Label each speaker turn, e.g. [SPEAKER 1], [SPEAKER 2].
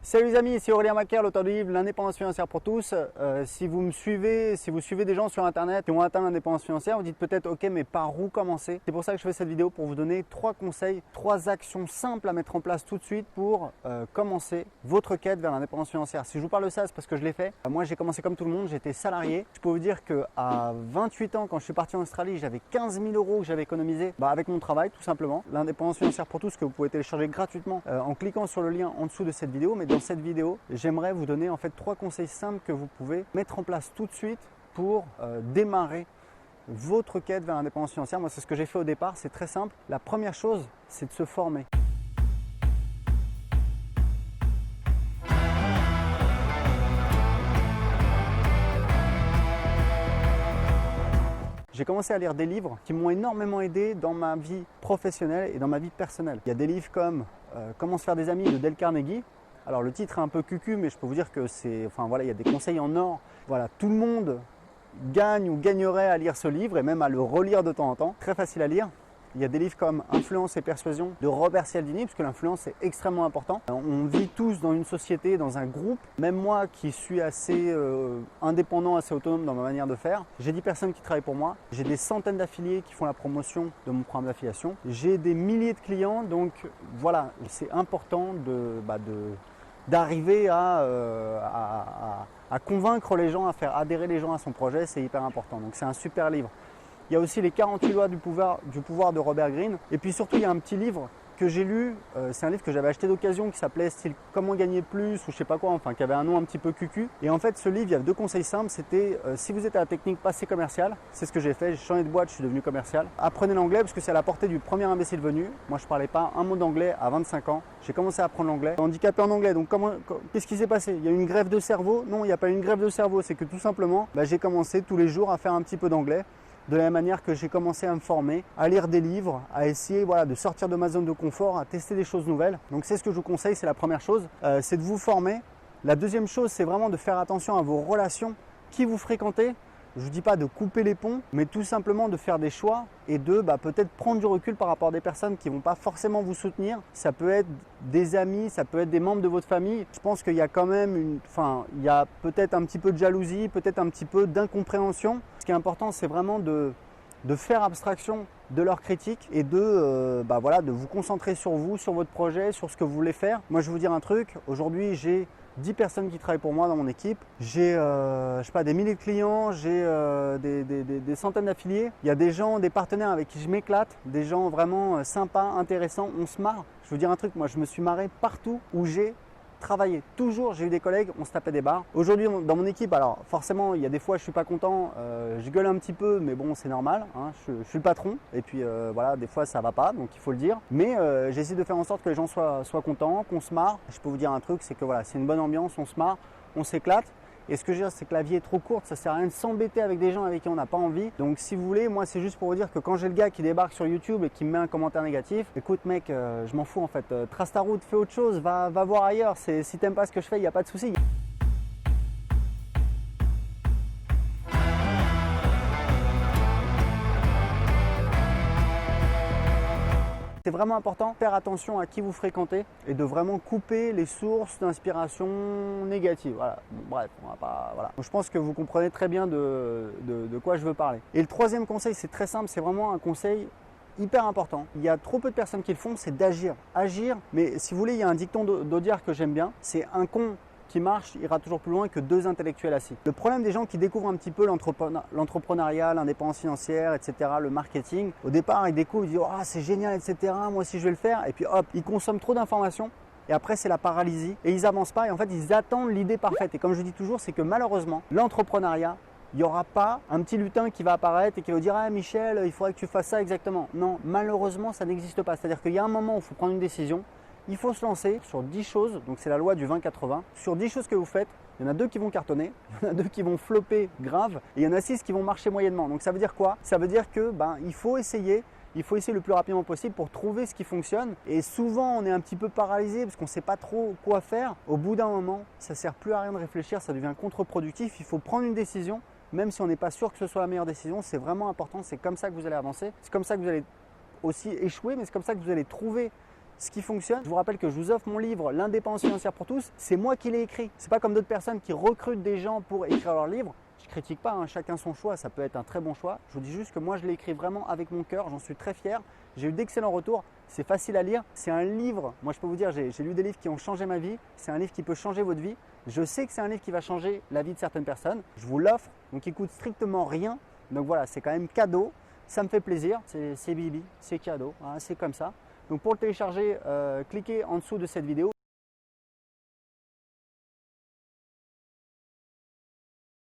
[SPEAKER 1] Salut les amis, ici Aurélien Macaire, l'auteur du livre L'indépendance financière pour tous. Si vous suivez des gens sur internet qui ont atteint l'indépendance financière, vous dites peut-être ok, mais par où commencer? C'est pour ça que je fais cette vidéo, pour vous donner 3 conseils, 3 actions simples à mettre en place tout de suite pour commencer votre quête vers l'indépendance financière. Si je vous parle de ça, c'est parce que je l'ai fait. Moi j'ai commencé comme tout le monde, j'étais salarié. Je peux vous dire qu'à 28 ans, quand je suis parti en Australie, j'avais 15 000 € que j'avais économisé avec mon travail tout simplement. L'indépendance financière pour tous que vous pouvez télécharger gratuitement en cliquant sur le lien en dessous de cette vidéo. Mais dans cette vidéo, j'aimerais vous donner en fait 3 conseils simples que vous pouvez mettre en place tout de suite pour démarrer votre quête vers l'indépendance financière. Moi, c'est ce que j'ai fait au départ, c'est très simple. La première chose, c'est de se former. J'ai commencé à lire des livres qui m'ont énormément aidé dans ma vie professionnelle et dans ma vie personnelle. Il y a des livres comme Comment se faire des amis de Dale Carnegie. Alors le titre est un peu cucu, mais je peux vous dire que il y a des conseils en or. Voilà, tout le monde gagne ou gagnerait à lire ce livre et même à le relire de temps en temps. Très facile à lire. Il y a des livres comme Influence et persuasion de Robert Cialdini, parce que l'influence est extrêmement important. On vit tous dans une société, dans un groupe. Même moi qui suis assez indépendant, assez autonome dans ma manière de faire, j'ai 10 personnes qui travaillent pour moi. J'ai des centaines d'affiliés qui font la promotion de mon programme d'affiliation. J'ai des milliers de clients, donc voilà, c'est important d'arriver à convaincre les gens, à faire adhérer les gens à son projet, c'est hyper important. Donc c'est un super livre. Il y a aussi les 48 lois du pouvoir de Robert Greene. Et puis surtout, il y a un petit livre que j'ai lu. C'est un livre que j'avais acheté d'occasion qui s'appelait style Comment gagner plus ou je sais pas quoi, enfin qui avait un nom un petit peu cucu. Et en fait, ce livre, il y a 2 conseils simples. C'était si vous êtes à la technique passé commercial, c'est ce que j'ai fait. J'ai changé de boîte, je suis devenu commercial. Apprenez l'anglais parce que c'est à la portée du premier imbécile venu. Moi, je parlais pas un mot d'anglais à 25 ans. J'ai commencé à apprendre l'anglais. Handicapé en anglais. Donc qu'est-ce qui s'est passé? Il y a eu une grève de cerveau? Non, il n'y a pas eu une grève de cerveau. C'est que tout simplement, j'ai commencé tous les jours à faire un petit peu d'anglais. De la même manière que j'ai commencé à me former, à lire des livres, à essayer de sortir de ma zone de confort, à tester des choses nouvelles. Donc c'est ce que je vous conseille, c'est la première chose, c'est de vous former. La deuxième chose, c'est vraiment de faire attention à vos relations, qui vous fréquentez. Je ne vous dis pas de couper les ponts, mais tout simplement de faire des choix et de peut-être prendre du recul par rapport à des personnes qui ne vont pas forcément vous soutenir. Ça peut être des amis, ça peut être des membres de votre famille. Je pense qu'il y a quand même il y a peut-être un petit peu de jalousie, peut-être un petit peu d'incompréhension. Ce qui est important, c'est vraiment de faire abstraction de leurs critiques et de vous concentrer sur vous, sur votre projet, sur ce que vous voulez faire. Moi, je vais vous dire un truc. Aujourd'hui, j'ai 10 personnes qui travaillent pour moi dans mon équipe. J'ai des milliers de clients, j'ai des centaines d'affiliés. Il y a des gens, des partenaires avec qui je m'éclate, des gens vraiment sympas, intéressants. On se marre. Je vais vous dire un truc, moi je me suis marré partout où j'ai travaillé. Toujours, j'ai eu des collègues, on se tapait des barres. Aujourd'hui, dans mon équipe, alors forcément, il y a des fois, je suis pas content, je gueule un petit peu, mais bon, c'est normal. Hein, je suis le patron, et puis des fois, ça va pas, donc il faut le dire. Mais j'essaie de faire en sorte que les gens soient contents, qu'on se marre. Je peux vous dire un truc, c'est que c'est une bonne ambiance, on se marre, on s'éclate. Et ce que je veux dire, c'est que la vie est trop courte, ça sert à rien de s'embêter avec des gens avec qui on n'a pas envie. Donc si vous voulez, moi c'est juste pour vous dire que quand j'ai le gars qui débarque sur YouTube et qui me met un commentaire négatif, écoute mec, je m'en fous en fait, trace ta route, fais autre chose, va voir ailleurs. Si t'aimes pas ce que je fais, il n'y a pas de souci. C'est vraiment important de faire attention à qui vous fréquentez et de vraiment couper les sources d'inspiration négatives. Voilà. Bon, bref, on va pas. Voilà. Donc, je pense que vous comprenez très bien de quoi je veux parler. Et le troisième conseil, c'est très simple, c'est vraiment un conseil hyper important. Il y a trop peu de personnes qui le font, c'est d'agir. Agir, mais si vous voulez, il y a un dicton d'Audiard que j'aime bien, c'est un con qui marche ira toujours plus loin que 2 intellectuels assis. Le problème des gens qui découvrent un petit peu l'entrepreneuriat, l'indépendance financière, etc., le marketing, au départ, ils découvrent, ils disent « Ah, c'est génial, etc., moi aussi je vais le faire », et puis hop, ils consomment trop d'informations, et après c'est la paralysie, et ils avancent pas, et en fait ils attendent l'idée parfaite. Et comme je dis toujours, c'est que malheureusement, l'entrepreneuriat, il n'y aura pas un petit lutin qui va apparaître et qui va dire « Ah Michel, il faudrait que tu fasses ça exactement ». Non, malheureusement, ça n'existe pas. C'est-à-dire qu'il y a un moment où il faut prendre une décision. Il faut se lancer sur 10 choses, donc c'est la loi du 20-80. Sur 10 choses que vous faites, il y en a 2 qui vont cartonner, il y en a 2 qui vont flopper grave, et il y en a 6 qui vont marcher moyennement. Donc ça veut dire quoi? Ça veut dire que il faut essayer le plus rapidement possible pour trouver ce qui fonctionne. Et souvent, on est un petit peu paralysé parce qu'on ne sait pas trop quoi faire. Au bout d'un moment, ça ne sert plus à rien de réfléchir, ça devient contre-productif. Il faut prendre une décision, même si on n'est pas sûr que ce soit la meilleure décision. C'est vraiment important, c'est comme ça que vous allez avancer. C'est comme ça que vous allez aussi échouer, mais c'est comme ça que vous allez trouver ce qui fonctionne. Je vous rappelle que je vous offre mon livre L'indépendance financière pour tous. C'est moi qui l'ai écrit. C'est pas comme d'autres personnes qui recrutent des gens pour écrire leur livre. Je critique pas, hein, chacun son choix, ça peut être un très bon choix. Je vous dis juste que moi je l'ai écrit vraiment avec mon cœur, j'en suis très fier. J'ai eu d'excellents retours, c'est facile à lire. C'est un livre, moi je peux vous dire, j'ai lu des livres qui ont changé ma vie. C'est un livre qui peut changer votre vie. Je sais que c'est un livre qui va changer la vie de certaines personnes. Je vous l'offre, donc il coûte strictement rien. Donc voilà, c'est quand même cadeau. Ça me fait plaisir, c'est Bibi, c'est cadeau, hein, c'est comme ça. Donc pour le télécharger, cliquez en dessous de cette vidéo.